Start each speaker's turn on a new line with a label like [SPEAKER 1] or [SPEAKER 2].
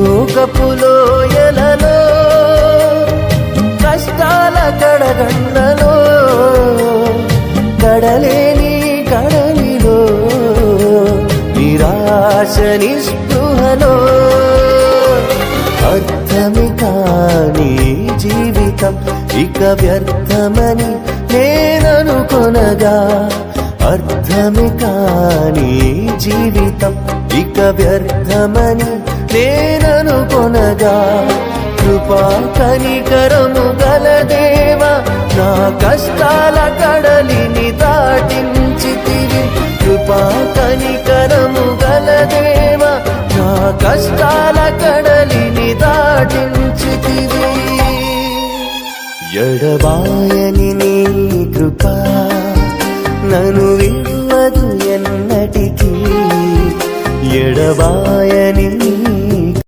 [SPEAKER 1] శోకపు లోయలలో కష్టాల కడగండ్లలో కడలేని కడలిలో నిరాశ నిస్పృహలో అర్థమే కాని జీవితం ఇక వ్యర్థమని నేననుకొనగా అర్థమే కాని జీవితం ఇక వ్యర్థమని నేననుకొనగా కృపా కనికరము గల దేవా నా కష్టాల కడలిని దాటించితివి కృపా కనికరము గల దేవా నా కష్టాల కడలిని దాటించితివి ఎడబాయని నీ కృపా నన్ను విడువదు ఎన్నటికీ ఎడబాయని